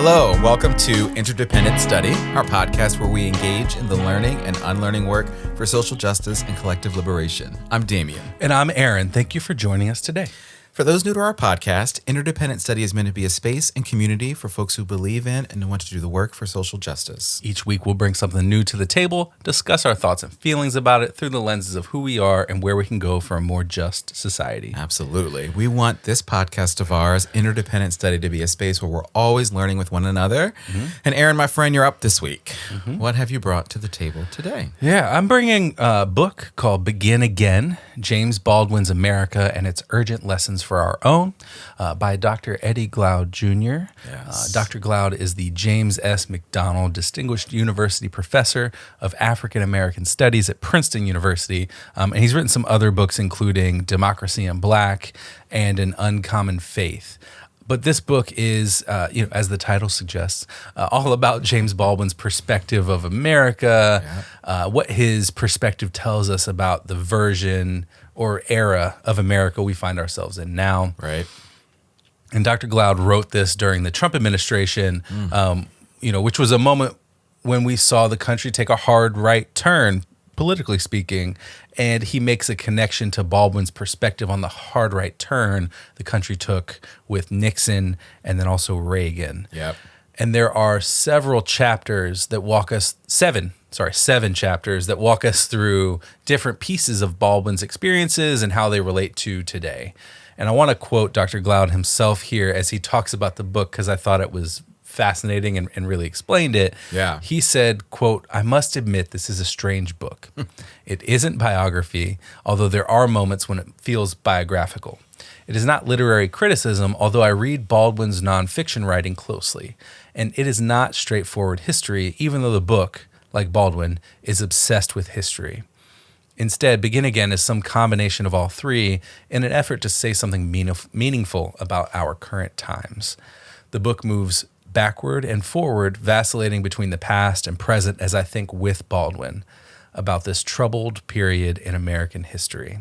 Hello, welcome to Interdependent Study, our podcast where we engage in the learning and unlearning work for social justice and collective liberation. I'm Damien. And I'm Aaron. Thank you for joining us today. For those new to our podcast, Interdependent Study is meant to be a space and community for folks who believe in and want to do the work for social justice. Each week we'll bring something new to the table, discuss our thoughts and feelings about it through the lenses of who we are and where we can go for a more just society. Absolutely. We want this podcast of ours, Interdependent Study, to be a space where we're always learning with one another. Mm-hmm. And Aaron, my friend, you're up this week. Mm-hmm. What have you brought to the table today? Yeah, I'm bringing a book called Begin Again, James Baldwin's America and Its Urgent Lessons for Our Own, by Dr. Eddie Glaude Jr. Yes. Dr. Glaude is the James S. McDonald Distinguished University Professor of African American Studies at Princeton University, and he's written some other books including Democracy in Black and An Uncommon Faith. But this book is, as the title suggests, all about James Baldwin's perspective of America, what his perspective tells us about the version or era of America we find ourselves in now. Right. And Dr. Glaude wrote this during the Trump administration, which was a moment when we saw the country take a hard right turn, politically speaking, and he makes a connection to Baldwin's perspective on the hard right turn the country took with Nixon and then also Reagan. Yep. And there are several chapters that walk us, seven chapters that walk us through different pieces of Baldwin's experiences and how they relate to today. And I want to quote Dr. Glaude himself here as he talks about the book because I thought it was fascinating and really explained it. Yeah. He said, quote, "I must admit this is a strange book. It isn't biography, although there are moments when it feels biographical. It is not literary criticism, although I read Baldwin's nonfiction writing closely. And it is not straightforward history, even though the book, like Baldwin, is obsessed with history. Instead, Begin Again is some combination of all three in an effort to say something meaningful about our current times. The book moves backward and forward, vacillating between the past and present as I think with Baldwin about this troubled period in American history."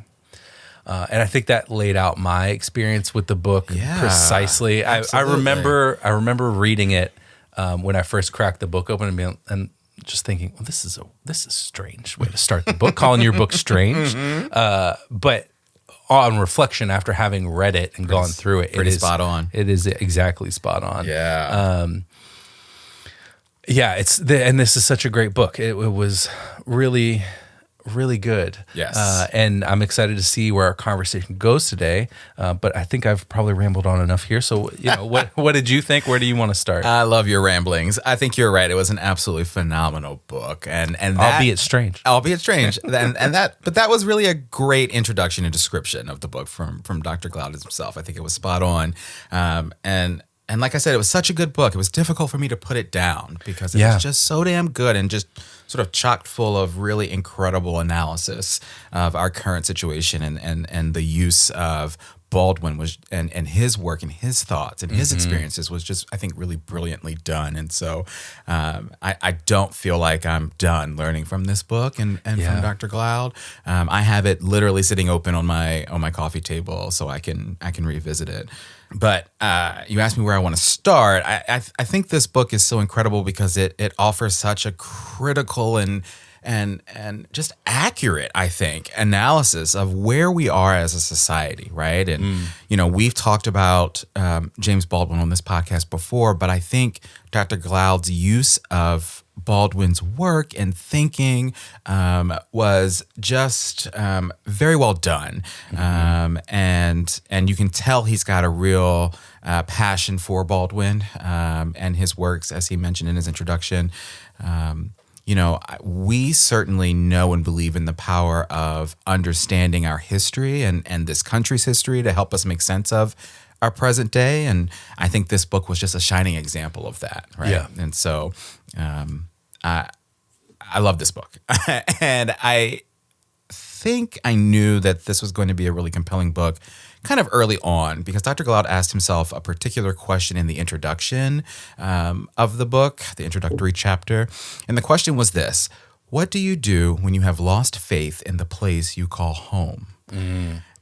And I think that laid out my experience with the book precisely. I remember reading it when I first cracked the book open and just thinking, well, this is a strange way to start the book, calling your book strange. But on reflection, after having read it and gone through it, pretty spot on. It is exactly spot on. Yeah. And this is such a great book. It was really, really good. Yes. And I'm excited to see where our conversation goes today. But I think I've probably rambled on enough here. So, what did you think? Where do you want to start? I love your ramblings. I think you're right. It was an absolutely phenomenal book, and that, albeit strange. but that was really a great introduction and description of the book from Dr. Glaude himself. I think it was spot on. And like I said, it was such a good book. It was difficult for me to put it down because it was just so damn good and just sort of chock full of really incredible analysis of our current situation and the use of Baldwin was and his work and his thoughts and his experiences was just, I think, really brilliantly done. And so I don't feel like I'm done learning from this book and from Dr. Glaude. I have it literally sitting open on my coffee table so I can revisit it. But you asked me where I want to start. I think this book is so incredible because it offers such a critical and just accurate, I think, analysis of where we are as a society, right? And, we've talked about James Baldwin on this podcast before, but I think Dr. Glaude's use of Baldwin's work and thinking was just very well done. And you can tell he's got a real passion for Baldwin and his works, as he mentioned in his introduction. We certainly know and believe in the power of understanding our history and this country's history to help us make sense of our present day. And I think this book was just a shining example of that, right? Yeah. And so I love this book. And I think I knew that this was going to be a really compelling book kind of early on because Dr. Glaude asked himself a particular question in the introduction of the book, the introductory chapter. And the question was this: what do you do when you have lost faith in the place you call home?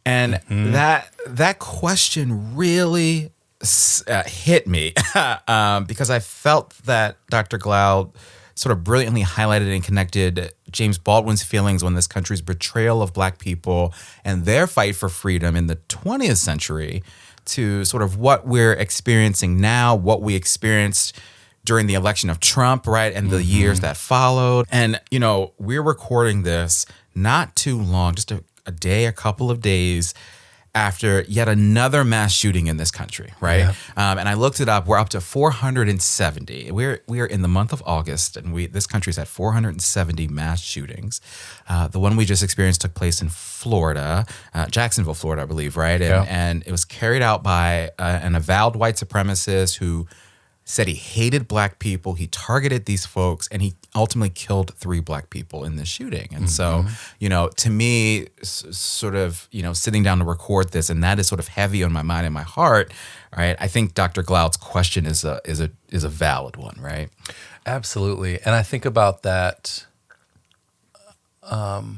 And that question really hit me because I felt that Dr. Glaude sort of brilliantly highlighted and connected James Baldwin's feelings on this country's betrayal of Black people and their fight for freedom in the 20th century to sort of what we're experiencing now, what we experienced during the election of Trump, right, and the years that followed. And, we're recording this not too long, just a day, a couple of days after yet another mass shooting in this country, right? Yeah. And I looked it up. We're up to 470. We are in the month of August, and this country's at 470 mass shootings. The one we just experienced took place in Florida, Jacksonville, Florida, I believe, right? And it was carried out by an avowed white supremacist who said he hated Black people. He targeted these folks, and he ultimately killed 3 Black people in this shooting. And so, to me, sort of, sitting down to record this, and that is sort of heavy on my mind and my heart, right? I think Dr. Glaude's question is a valid one, right? Absolutely. And I think about that so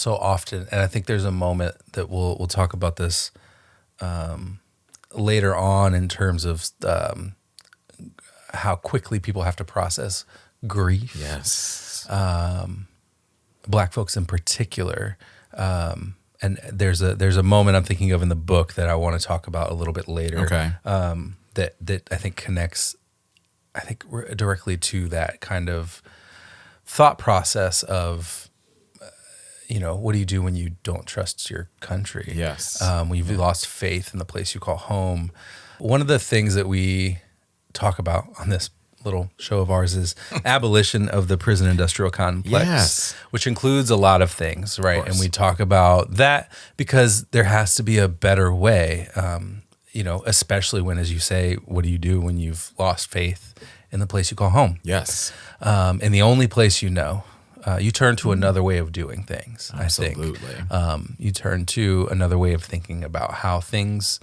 often. And I think there's a moment that we'll talk about this later on in terms of how quickly people have to process grief. Yes. Black folks in particular. And there's a moment I'm thinking of in the book that I want to talk about a little bit later. Okay. That I think connects, directly to that kind of thought process of, what do you do when you don't trust your country? Yes. When you've lost faith in the place you call home. One of the things that we talk about on this little show of ours is abolition of the prison industrial complex, which includes a lot of things, right? And we talk about that because there has to be a better way, especially when, as you say, what do you do when you've lost faith in the place you call home? Yes. And the only place you turn to another way of doing things, Absolutely. I think. You turn to another way of thinking about how things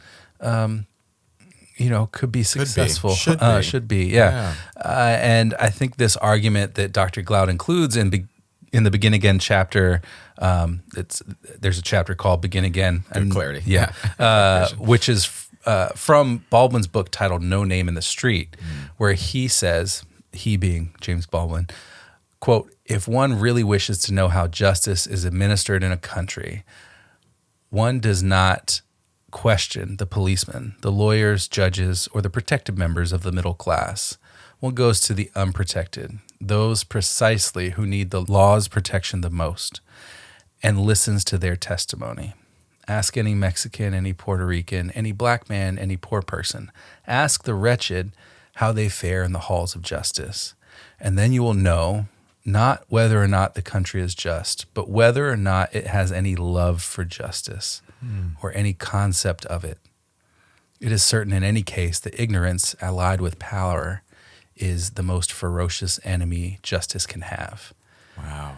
could be successful. Should be. Yeah. And I think this argument that Dr. Glaude includes in the Begin Again chapter, there's a chapter called Begin Again. Good clarity. Yeah. Which is from Baldwin's book titled No Name in the Street, where he says, he being James Baldwin, quote, "If one really wishes to know how justice is administered in a country, one does not question the policemen, the lawyers, judges, or the protected members of the middle class. One goes to the unprotected, those precisely who need the law's protection the most, and listens to their testimony. Ask any Mexican, any Puerto Rican, any Black man, any poor person. Ask the wretched how they fare in the halls of justice. And then you will know not whether or not the country is just, but whether or not it has any love for justice or any concept of it. It is certain in any case that ignorance allied with power is the most ferocious enemy justice can have." Wow.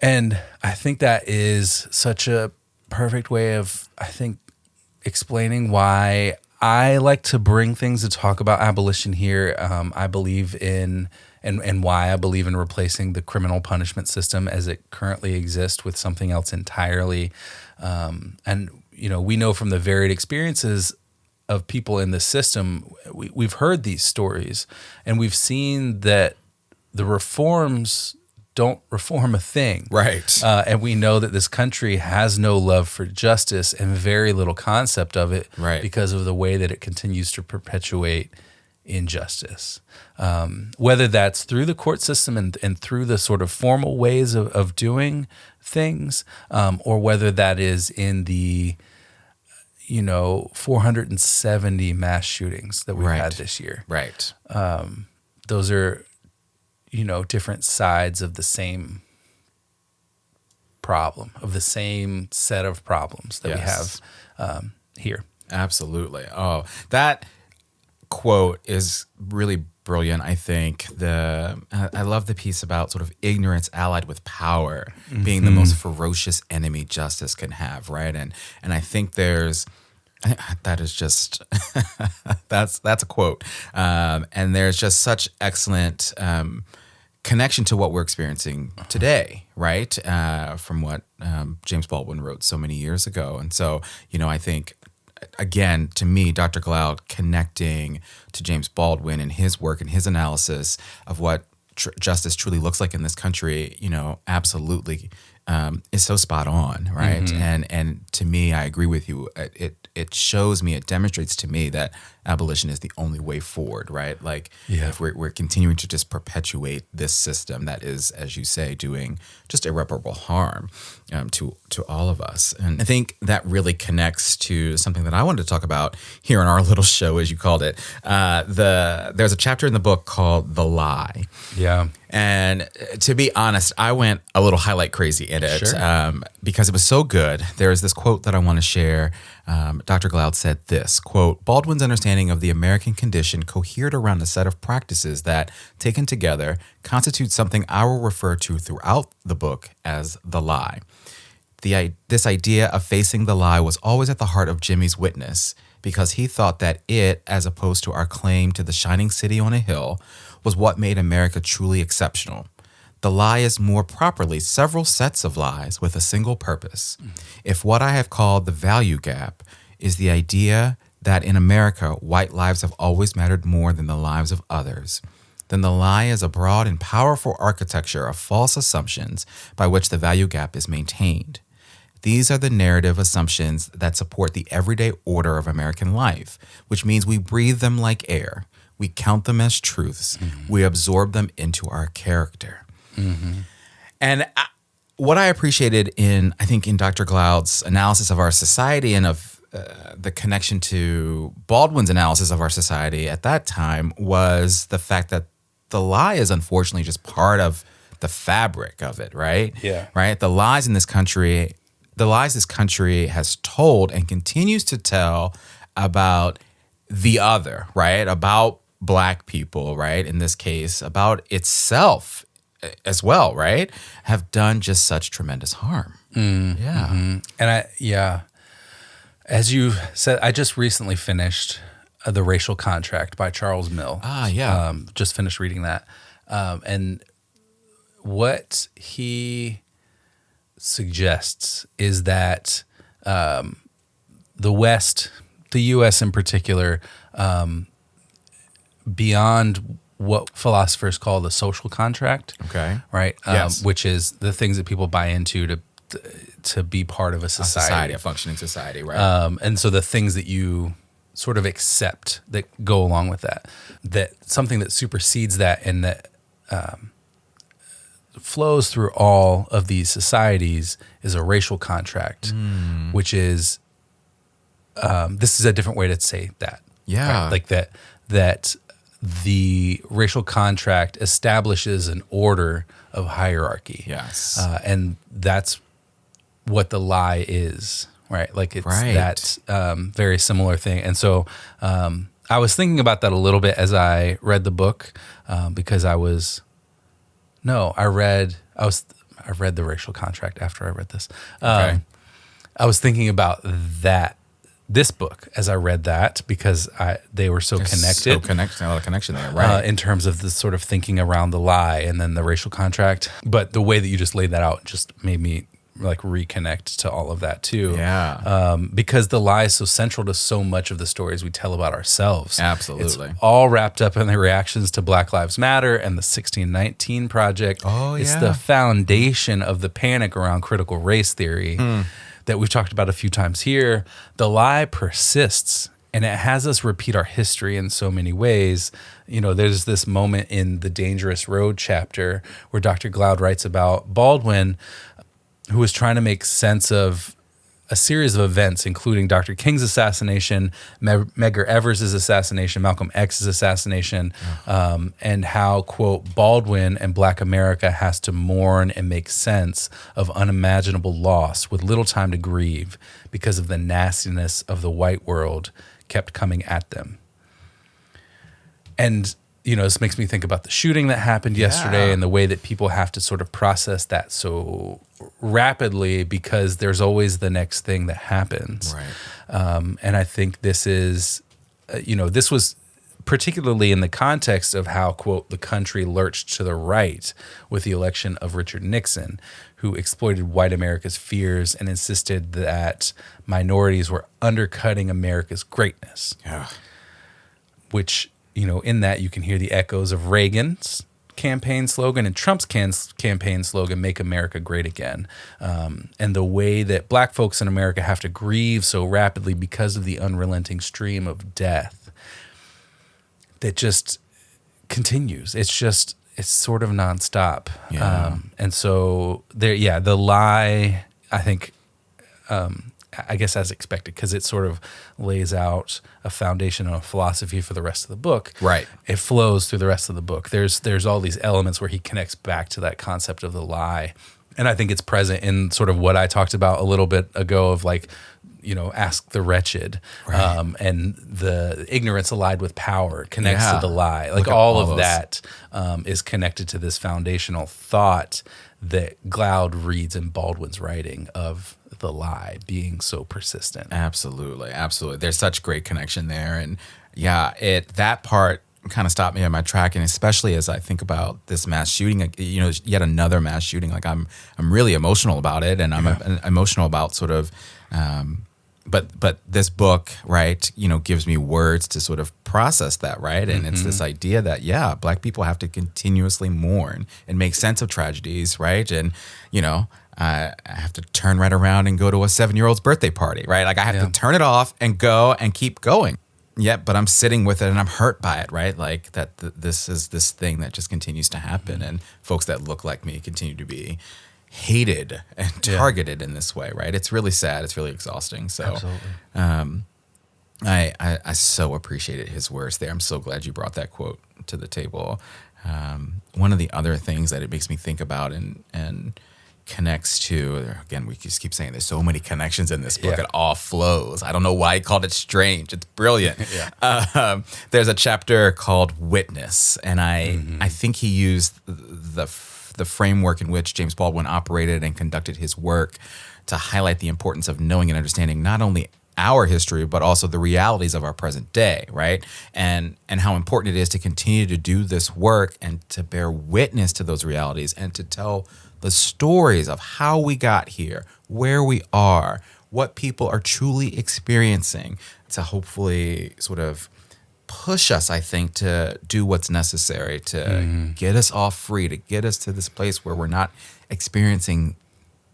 And I think that is such a perfect way of, explaining why I like to bring things to talk about abolition here. I believe in and why I believe in replacing the criminal punishment system as it currently exists with something else entirely. And we know from the varied experiences of people in the system, we've heard these stories, and we've seen that the reforms don't reform a thing. Right. And we know that this country has no love for justice and very little concept of it, Right, because of the way that it continues to perpetuate injustice. Whether that's through the court system and through the sort of formal ways of doing things, or whether that is in the 470 mass shootings that we've had this year. Right. Those are different sides of the same problem, of the same set of problems that we have here. Absolutely. Oh, that quote is really brilliant. I think I love the piece about sort of ignorance allied with power being the most ferocious enemy justice can have, right? And I think that is just that's a quote, and there's just such excellent connection to what we're experiencing today, right? From what James Baldwin wrote so many years ago, and so I think again, to me, Dr. Glaude connecting to James Baldwin and his work and his analysis of what justice truly looks like in this country, absolutely is so spot on, right? Mm-hmm. And to me, I agree with you. It shows me, it demonstrates to me that abolition is the only way forward, right? Like if we're continuing to just perpetuate this system that is, as you say, doing just irreparable harm to all of us. And I think that really connects to something that I wanted to talk about here on our little show, as you called it. There's a chapter in the book called "The Lie." Yeah. And to be honest, I went a little highlight crazy in it because it was so good. There is this quote that I want to share. Dr. Glaude said this, quote, "Baldwin's understanding of the American condition cohered around a set of practices that, taken together, constitute something I will refer to throughout the book as the lie. This idea of facing the lie was always at the heart of Jimmy's witness because he thought that it, as opposed to our claim to the shining city on a hill, was what made America truly exceptional. The lie is more properly several sets of lies with a single purpose. If what I have called the value gap is the idea that in America, white lives have always mattered more than the lives of others, then the lie is a broad and powerful architecture of false assumptions by which the value gap is maintained. These are the narrative assumptions that support the everyday order of American life, which means we breathe them like air. We count them as truths. We absorb them into our character." And what I appreciated I think in Dr. Glaude's analysis of our society and of the connection to Baldwin's analysis of our society at that time was the fact that the lie is unfortunately just part of the fabric of it, right? Yeah. Right? The lies this country has told and continues to tell about the other, right? About Black people, right? In this case, about itself as well, right? Have done just such tremendous harm. Yeah. And as you said, I just recently finished The Racial Contract by Charles Mill. Just finished reading that. And what he suggests is that the West, the U.S. in particular, beyond what philosophers call the social contract, right? Yes. Which is the things that people buy into to be part of a society, A functioning society, right? and so the things that you sort of accept that go along with that something that supersedes that and that flows through all of these societies is a racial contract, which is this is a different way to say that. Yeah. Right? Like that the racial contract establishes an order of hierarchy. Yes. And that's what the lie is, right? Like it's that very similar thing. And so I was thinking about that a little bit as I read the book because I read The Racial Contract after I read this. I was thinking about this book as I read that because they were so connected. A lot of connection there, right? In terms of the sort of thinking around the lie and then the racial contract. But the way that you just laid that out just made me like reconnect to all of that too. Yeah. Because the lie is so central to so much of the stories we tell about ourselves. Absolutely. It's all wrapped up in the reactions to Black Lives Matter and the 1619 Project. Oh, yeah. It's the foundation of the panic around critical race theory that we've talked about a few times here. The lie persists and it has us repeat our history in so many ways. You know, there's this moment in the Dangerous Road chapter where Dr. Glaude writes about Baldwin, who was trying to make sense of a series of events, including Dr. King's assassination, Medgar Evers' assassination, Malcolm X's assassination, and how, quote, Baldwin and Black America has to mourn and make sense of unimaginable loss with little time to grieve because of the nastiness of the white world kept coming at them. And you know, this makes me think about the shooting that happened yesterday and the way that people have to sort of process that so rapidly because there's always the next thing that happens. Right. And I think this is, this was particularly in the context of how, quote, the country lurched to the right with the election of Richard Nixon, who exploited white America's fears and insisted that minorities were undercutting America's greatness. Yeah. Which, in that you can hear the echoes of Reagan's campaign slogan and Trump's campaign slogan, "Make America Great Again," and the way that black folks in America have to grieve so rapidly because of the unrelenting stream of death that just continues. It's sort of nonstop. Yeah. And so the lie, I think, I guess as expected, because it sort of lays out a foundation and a philosophy for the rest of the book. Right. It flows through the rest of the book. There's all these elements where he connects back to that concept of the lie. And I think it's present in sort of what I talked about a little bit ago of like, ask the wretched. Right. And the ignorance allied with power connects Yeah. to the lie. Like Look at all all of those. that is connected to this foundational thought that Glaude reads in Baldwin's writing of the lie being so persistent. Absolutely. There's such great connection there. And that part kind of stopped me on my track. And especially as I think about this mass shooting, yet another mass shooting, like I'm really emotional about it. And I'm emotional about sort of, but this book, right, gives me words to sort of process that, right? And it's this idea that, Black people have to continuously mourn and make sense of tragedies, right? And, I have to turn right around and go to a 7-year-old's birthday party, right? Like I have to turn it off and go and keep going. But I'm sitting with it and I'm hurt by it, right? Like that this is this thing that just continues to happen, and folks that look like me continue to be hated and targeted in this way, right? It's really sad. It's really exhausting. So, Absolutely. I so appreciated his words there. I'm so glad you brought that quote to the table. One of the other things that it makes me think about and connects to, again, we just keep saying there's so many connections in this book. It all flows. I don't know why he called it strange. It's brilliant. There's a chapter called Witness, and I think he used the framework in which James Baldwin operated and conducted his work to highlight the importance of knowing and understanding not only our history, but also the realities of our present day, right? And how important it is to continue to do this work and to bear witness to those realities and to tell the stories of how we got here, where we are, what people are truly experiencing, to hopefully sort of push us, I think, to do what's necessary to get us all free, to get us to this place where we're not experiencing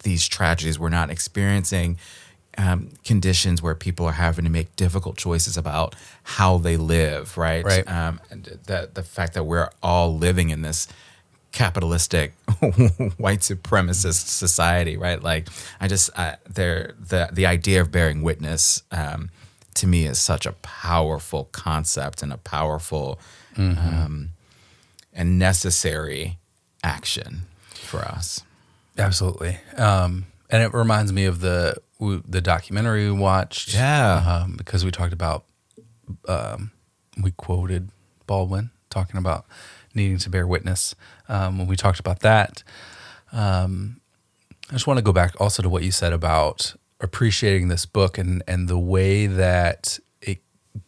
these tragedies, we're not experiencing conditions where people are having to make difficult choices about how they live, right? And the fact that we're all living in this capitalistic white supremacist society, right? Like the idea of bearing witness to me is such a powerful concept and a powerful and necessary action for us. Absolutely. And it reminds me of the documentary we watched. Because we talked about, we quoted Baldwin talking about needing to bear witness. When we talked about that, I just want to go back also to what you said about appreciating this book and the way that it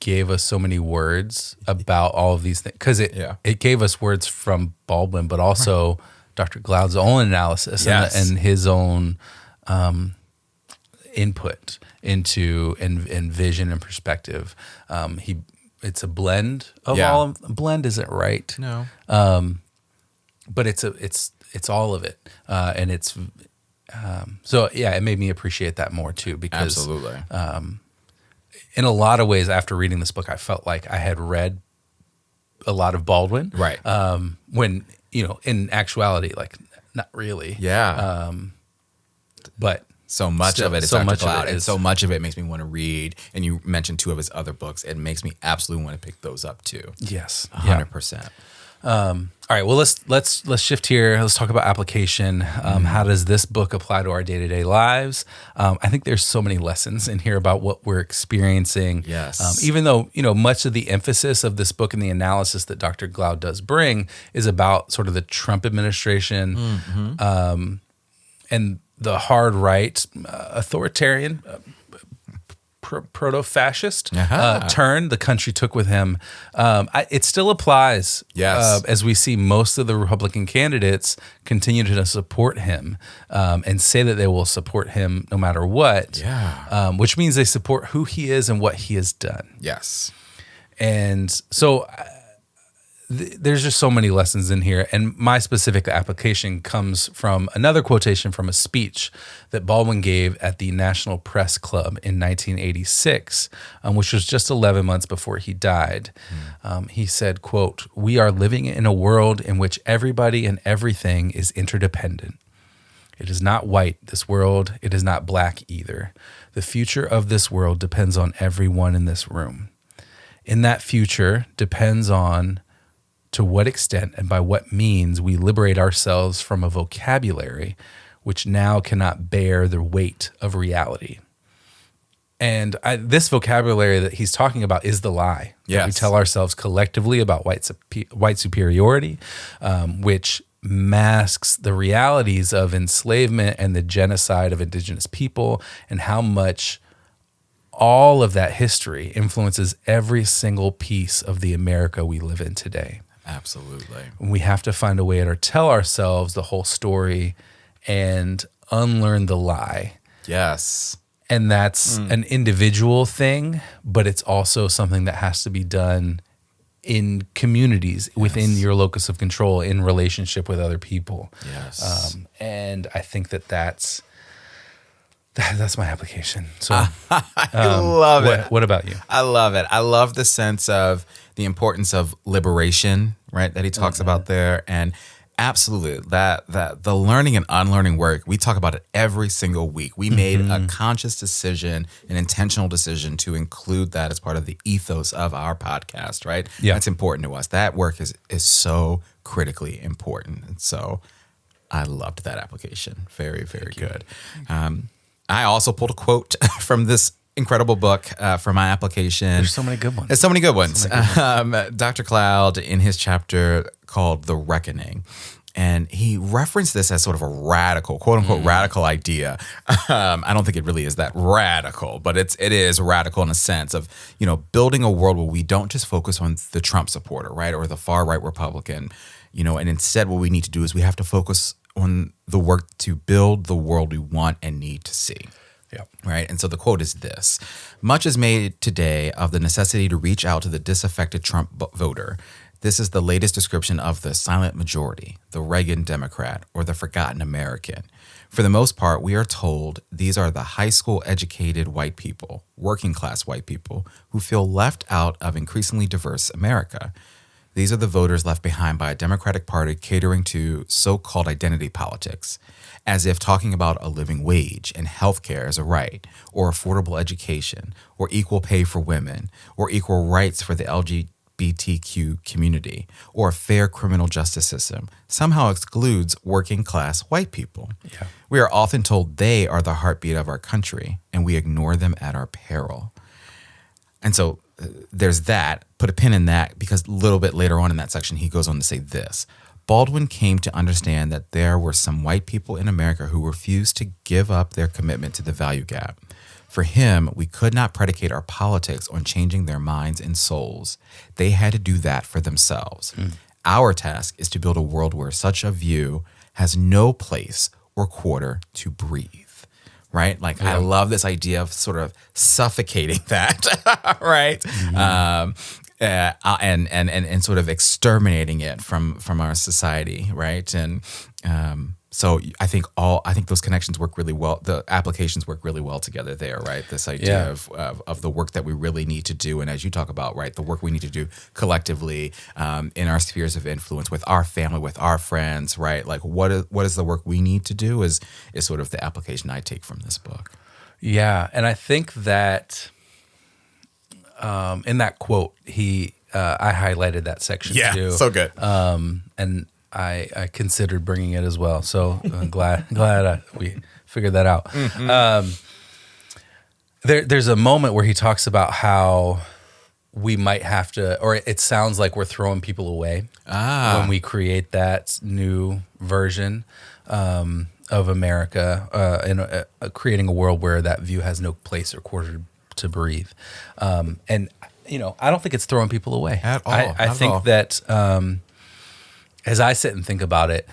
gave us so many words about all of these things. Because it gave us words from Baldwin, but also Dr. Glaude's own analysis and his own input into and vision and perspective. It's a blend of all of blend isn't right. No. But it's all of it. And it's it made me appreciate that more too, because Absolutely. In a lot of ways after reading this book I felt like I had read a lot of Baldwin. Right. When, in actuality, like not really. Yeah. But so much of it is so Dr. much of Glaude, it and is- so much of it makes me want to read. And you mentioned 2 of his other books. It makes me absolutely want to pick those up too. yes. 100%. All right. Well, let's shift here. Let's talk about application. How does this book apply to our day-to-day lives? I think there's so many lessons in here about what we're experiencing. Yes. Even though much of the emphasis of this book and the analysis that Dr. Glaude does bring is about sort of the Trump administration and the hard right, authoritarian proto-fascist turn the country took with him. It still applies. Yes. As we see most of the Republican candidates continue to support him and say that they will support him no matter what. Yeah. Which means they support who he is and what he has done. Yes. And so there's just so many lessons in here. And my specific application comes from another quotation from a speech that Baldwin gave at the National Press Club in 1986, which was just 11 months before he died. He said, quote, "We are living in a world in which everybody and everything is interdependent. It is not white, this world. It is not black either. The future of this world depends on everyone in this room. In that future depends on to what extent and by what means we liberate ourselves from a vocabulary which now cannot bear the weight of reality." And this vocabulary that he's talking about is the lie. Yes. That we tell ourselves collectively about white superiority, which masks the realities of enslavement and the genocide of indigenous people, and how much all of that history influences every single piece of the America we live in today. Absolutely. We have to find a way to tell ourselves the whole story and unlearn the lie. Yes. And that's an individual thing, but it's also something that has to be done in communities within your locus of control, in relationship with other people. Yes. And I think that's my application. So I love it. What about you? I love it. I love the sense of the importance of liberation, right, that he talks about there. And absolutely, that the learning and unlearning work, we talk about it every single week. We made a conscious decision, an intentional decision to include that as part of the ethos of our podcast, right? Yeah. That's important to us. That work is so critically important. And so I loved that application. Very, very good. I also pulled a quote from this incredible book for my application. There's so many good ones. There's so many good ones. Dr. Glaude, in his chapter called The Reckoning, and he referenced this as sort of a radical, quote unquote, radical idea. I don't think it really is that radical, but it is radical in a sense of, building a world where we don't just focus on the Trump supporter, right, or the far right Republican, and instead what we need to do is we have to focus on the work to build the world we want and need to see. Yeah. Right. And so the quote is this: "Much is made today of the necessity to reach out to the disaffected Trump voter. This is the latest description of the silent majority, the Reagan Democrat, or the forgotten American. For the most part, we are told these are the high school educated white people, working class white people, who feel left out of increasingly diverse America. These are the voters left behind by a Democratic Party catering to so-called identity politics, as if talking about a living wage and health care as a right, or affordable education, or equal pay for women, or equal rights for the LGBTQ community, or a fair criminal justice system somehow excludes working class white people. Yeah. We are often told they are the heartbeat of our country, and we ignore them at our peril." And so there's that. Put a pin in that, because a little bit later on in that section, he goes on to say this: "Baldwin came to understand that there were some white people in America who refused to give up their commitment to the value gap. For him, we could not predicate our politics on changing their minds and souls. They had to do that for themselves. Our task is to build a world where such a view has no place or quarter to breathe." Right? Like, I love this idea of sort of suffocating that, right? And sort of exterminating it from our society, right? And so I think those connections work really well. The applications work really well together there, right? This idea of the work that we really need to do, and as you talk about, right, the work we need to do collectively in our spheres of influence, with our family, with our friends, right? Like, what is the work we need to do is sort of the application I take from this book. Yeah, and I think that in that quote, I highlighted that section too. Yeah, so good. And I considered bringing it as well. So I'm glad we figured that out. There's a moment where he talks about how we might have to, or it sounds like we're throwing people away when we create that new version of America, and creating a world where that view has no place or quarter to breathe. And I don't think it's throwing people away At all. I think that as I sit and think about it,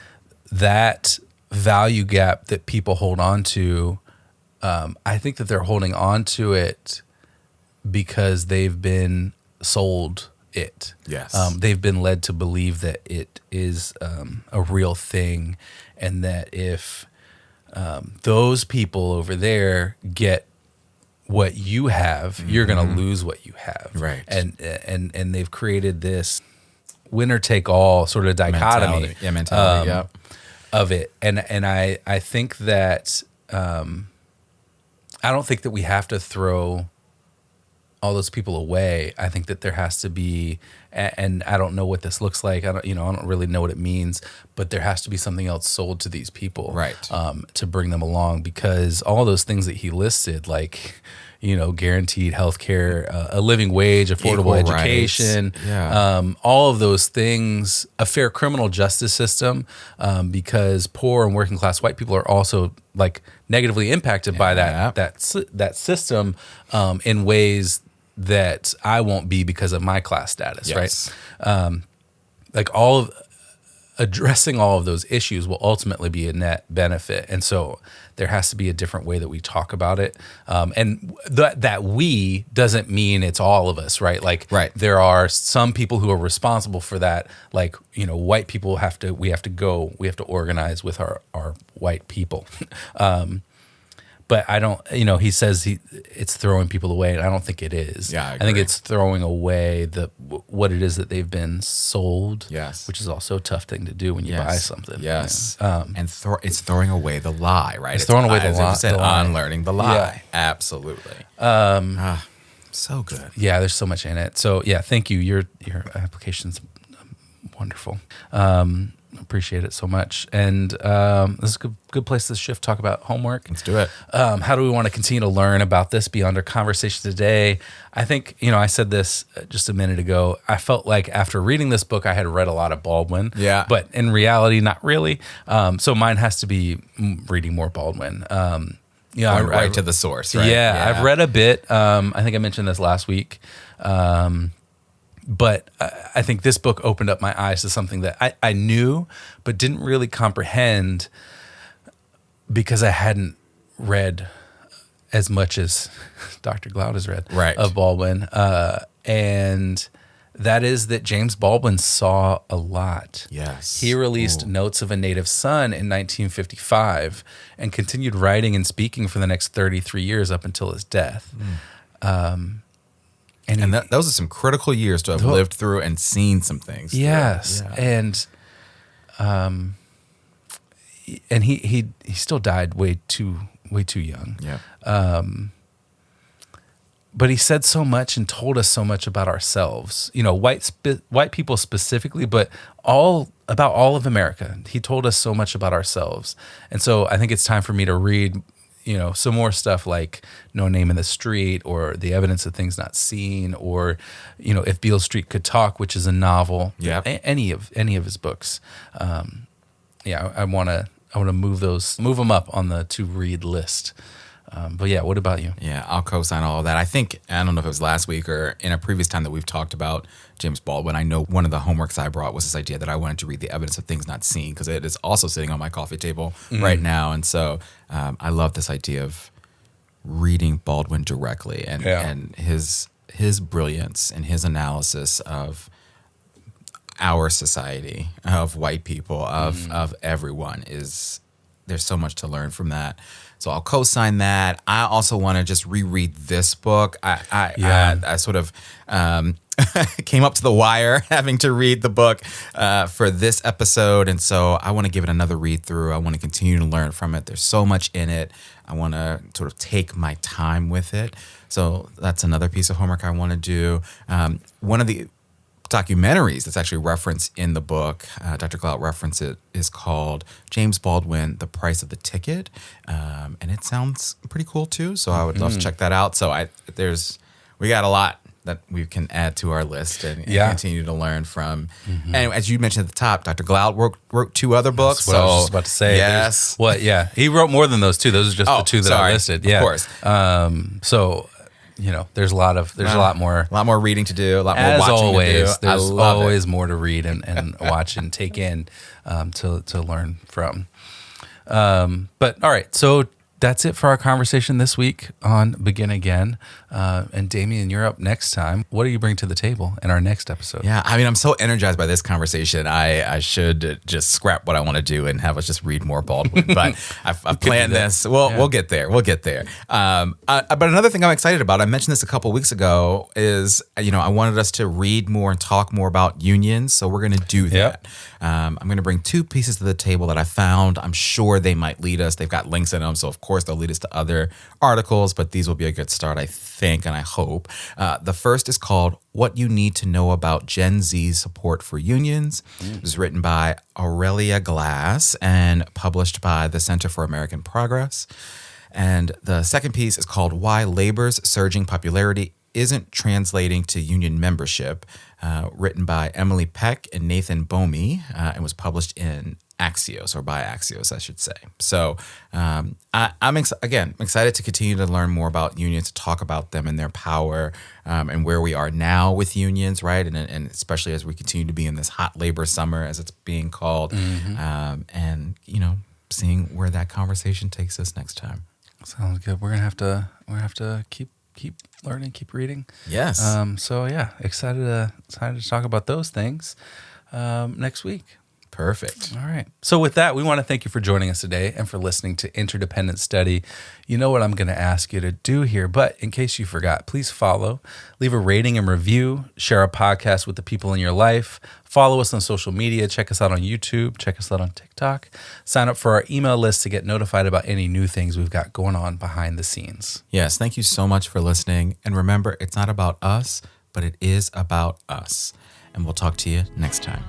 that value gap that people hold on to, I think that they're holding on to it because they've been sold it. Yes. They've been led to believe that it is a real thing, and that if those people over there get what you have, you're going to lose what you have. Right. And they've created this winner take all sort of dichotomy mentality of it. And I think that I don't think that we have to throw all those people away. I think that there has to be, and I don't know what this looks like. I don't really know what it means, but there has to be something else sold to these people, right? To bring them along, because all those things that he listed, like, guaranteed health care, a living wage, affordable Equal education, all of those things, a fair criminal justice system, because poor and working class white people are also like negatively impacted by that system in ways that I won't be because of my class status, right? Like addressing all of those issues will ultimately be a net benefit. And so there has to be a different way that we talk about it. And that we doesn't mean it's all of us, right? Like there are some people who are responsible for that. Like, white people we have to organize with our white people. But I don't, he says it's throwing people away, and I don't think it is. Yeah, I think it's throwing away what it is that they've been sold. Yes, which is also a tough thing to do when you buy something. Yes, and it's throwing away the lie, right? It's throwing away the lie. Unlearning the lie. Yeah. Absolutely. So good. Yeah, there's so much in it. So yeah, thank you. Your application's wonderful. Appreciate it so much. And this is a good place to shift, talk about homework. Let's do it. How do we want to continue to learn about this beyond our conversation today? I think, I said this just a minute ago. I felt like after reading this book, I had read a lot of Baldwin. Yeah. But in reality, not really. So mine has to be reading more Baldwin. Right to the source, right? Yeah, I've read a bit. I think I mentioned this last week. But I think this book opened up my eyes to something that I knew, but didn't really comprehend because I hadn't read as much as Dr. Glaude has read of Baldwin. And that is that James Baldwin saw a lot. Yes. He released Notes of a Native Son in 1955 and continued writing and speaking for the next 33 years up until his death. And those are some critical years to have lived through and seen some things. Yes, and he still died way too young. Yeah. But he said so much and told us so much about ourselves. White people specifically, but about all of America. He told us so much about ourselves, and so I think it's time for me to read some more stuff like No Name in the Street, or The Evidence of Things Not Seen, or, If Beale Street Could Talk, which is a novel. Yeah. Any of his books. I want to move them up on the to read list. But yeah, what about you? Yeah, I'll co-sign all of that. I don't know if it was last week or in a previous time that we've talked about James Baldwin. I know one of the homeworks I brought was this idea that I wanted to read The Evidence of Things Not Seen, because it is also sitting on my coffee table right now. And so I love this idea of reading Baldwin directly and his brilliance and his analysis of our society, of white people, of everyone. There's so much to learn from that. So I'll co-sign that. I also want to just reread this book. I sort of came up to the wire having to read the book for this episode. And so I want to give it another read through. I want to continue to learn from it. There's so much in it. I want to sort of take my time with it. So that's another piece of homework I want to do. One of the documentaries that's actually referenced in the book, Dr. Glaude referenced it, is called James Baldwin, The Price of the Ticket. And it sounds pretty cool too. So I would love to check that out. So we got a lot that we can add to our list and continue to learn from. And as you mentioned at the top, Dr. Glaude wrote 2 other books. That's what I was just about to say. Yes. He wrote more than those 2. Those are just the 2 that I listed. Yeah. Of course. there's a lot more. A lot more reading to do. A lot more As watching always, to do. there's always more to read and watch and take in to learn from. But all right, so that's it for our conversation this week on Begin Again. And Damien, you're up next time. What do you bring to the table in our next episode? Yeah, I mean, I'm so energized by this conversation. I should just scrap what I want to do and have us just read more Baldwin. But I've planned this. We'll get there. We'll get there. But another thing I'm excited about, I mentioned this a couple weeks ago, is I wanted us to read more and talk more about unions. So we're going to do that. Yep. I'm going to bring two pieces to the table that I found. I'm sure they might lead us. They've got links in them, so of course they'll lead us to other articles. But these will be a good start, I think, and I hope. The first is called "What You Need to Know About Gen Z's Support for Unions." It was written by Aurelia Glass and published by the Center for American Progress. And the second piece is called "Why Labor's Surging Popularity Isn't Translating to Union Membership," written by Emily Peck and Nathan Bomey, and was published in Axios, or by Axios, I should say. So I'm excited to continue to learn more about unions, to talk about them and their power, and where we are now with unions, right? And especially as we continue to be in this hot labor summer, as it's being called, and seeing where that conversation takes us next time. Sounds good. We're gonna have to keep learning, keep reading. Yes. So yeah, excited to talk about those things next week. Perfect. All right. So with that, we want to thank you for joining us today and for listening to Interdependent Study. You know what I'm going to ask you to do here, but in case you forgot, please follow, leave a rating and review, share our podcast with the people in your life, follow us on social media, check us out on YouTube, check us out on TikTok, sign up for our email list to get notified about any new things we've got going on behind the scenes. Yes. Thank you so much for listening. And remember, it's not about us, but it is about us. And we'll talk to you next time.